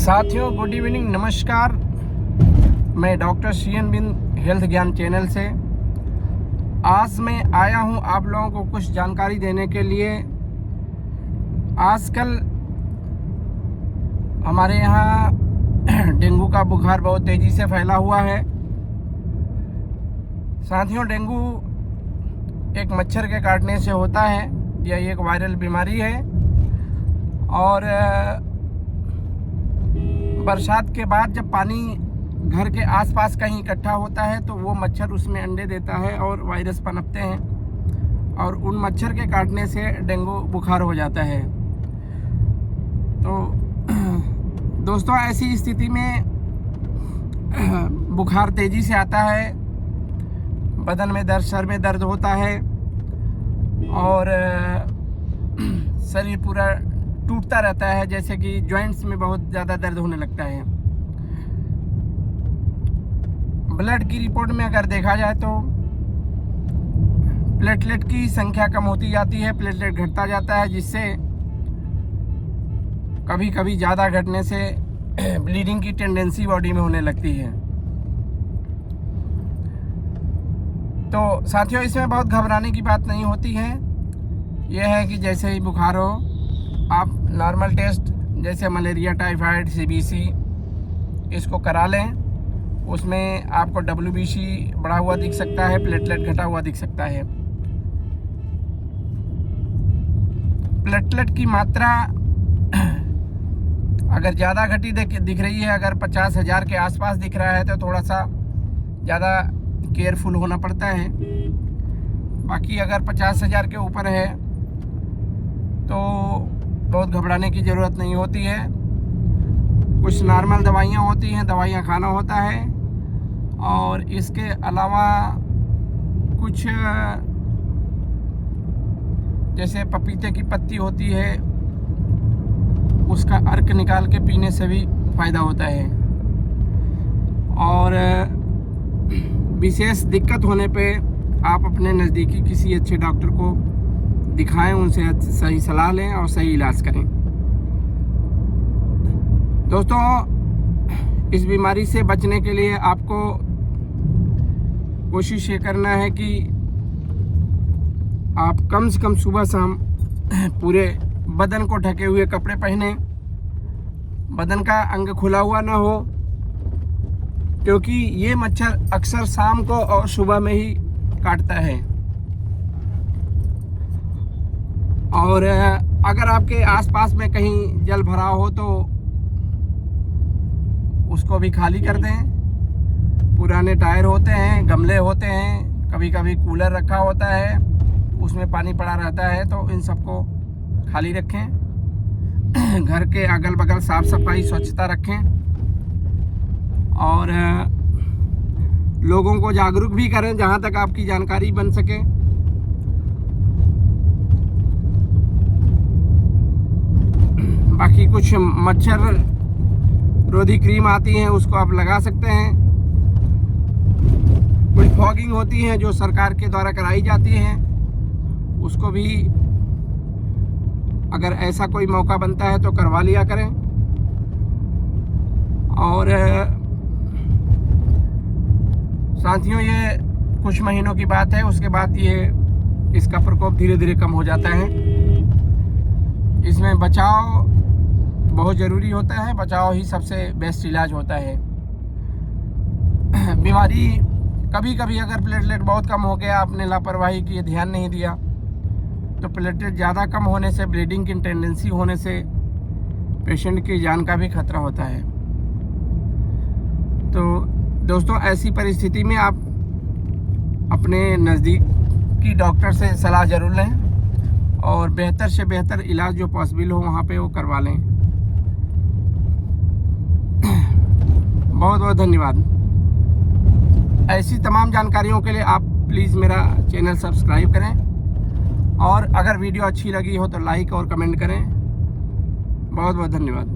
साथियों good evening, नमस्कार। मैं डॉक्टर सीएन बिन हेल्थ ज्ञान चैनल से आज मैं आया हूं आप लोगों को कुछ जानकारी देने के लिए। आजकल हमारे यहाँ डेंगू का बुखार बहुत तेज़ी से फैला हुआ है। साथियों, डेंगू एक मच्छर के काटने से होता है। यह एक वायरल बीमारी है और बरसात के बाद जब पानी घर के आसपास कहीं इकट्ठा होता है तो वो मच्छर उसमें अंडे देता है और वायरस पनपते हैं और उन मच्छर के काटने से डेंगू बुखार हो जाता है। तो दोस्तों, ऐसी स्थिति में बुखार तेज़ी से आता है, बदन में दर्द, सर में दर्द होता है और शरीर पूरा टूटता रहता है, जैसे कि जॉइंट्स में बहुत ज़्यादा दर्द होने लगता है। ब्लड की रिपोर्ट में अगर देखा जाए तो प्लेटलेट की संख्या कम होती जाती है, प्लेटलेट घटता जाता है, जिससे कभी कभी ज़्यादा घटने से ब्लीडिंग की टेंडेंसी बॉडी में होने लगती है। तो साथियों, इसमें बहुत घबराने की बात नहीं होती है। यह है कि जैसे ही बुखार हो आप नॉर्मल टेस्ट जैसे मलेरिया, टाइफाइड, सीबीसी इसको करा लें। उसमें आपको WBC बढ़ा हुआ दिख सकता है, प्लेटलेट घटा हुआ दिख सकता है। प्लेटलेट की मात्रा अगर ज़्यादा घटी दिख रही है, अगर 50,000 के आसपास दिख रहा है तो थोड़ा सा ज़्यादा केयरफुल होना पड़ता है। बाकी अगर 50,000 के ऊपर है तो बहुत घबराने की ज़रूरत नहीं होती है। कुछ नॉर्मल दवाइयाँ होती हैं, दवाइयाँ खाना होता है और इसके अलावा कुछ जैसे पपीते की पत्ती होती है उसका अर्क निकाल के पीने से भी फ़ायदा होता है। और विशेष दिक्कत होने पे आप अपने नज़दीकी किसी अच्छे डॉक्टर को दिखाएं, उनसे सही सलाह लें और सही इलाज करें। दोस्तों, इस बीमारी से बचने के लिए आपको कोशिश ये करना है कि आप कम से कम सुबह शाम पूरे बदन को ढके हुए कपड़े पहने, बदन का अंग खुला हुआ ना हो, क्योंकि ये मच्छर अक्सर शाम को और सुबह में ही काटता है। और अगर आपके आसपास में कहीं जल भरा हो तो उसको भी खाली कर दें। पुराने टायर होते हैं, गमले होते हैं, कभी कभी कूलर रखा होता है, उसमें पानी पड़ा रहता है, तो इन सबको खाली रखें। घर के अगल बगल साफ सफाई, स्वच्छता रखें और लोगों को जागरूक भी करें जहां तक आपकी जानकारी बन सके। बाकी कुछ मच्छर रोधी क्रीम आती हैं, उसको आप लगा सकते हैं। कुछ फॉगिंग होती हैं जो सरकार के द्वारा कराई जाती हैं, उसको भी अगर ऐसा कोई मौका बनता है तो करवा लिया करें। और साथियों, ये कुछ महीनों की बात है, उसके बाद इसका प्रकोप धीरे धीरे कम हो जाता है। इसमें बचाव बहुत ज़रूरी होता है, बचाव ही सबसे बेस्ट इलाज होता है। बीमारी कभी कभी अगर प्लेटलेट बहुत कम हो गया, आपने लापरवाही की, ध्यान नहीं दिया, तो प्लेटलेट ज़्यादा कम होने से, ब्लीडिंग की टेंडेंसी होने से पेशेंट की जान का भी खतरा होता है। तो दोस्तों, ऐसी परिस्थिति में आप अपने नज़दीकी डॉक्टर से सलाह ज़रूर लें और बेहतर से बेहतर इलाज जो पॉसिबल हो वहाँ पे वो करवा लें। बहुत बहुत धन्यवाद। ऐसी तमाम जानकारियों के लिए आप प्लीज़ मेरा चैनल सब्सक्राइब करें और अगर वीडियो अच्छी लगी हो तो लाइक और कमेंट करें। बहुत बहुत धन्यवाद।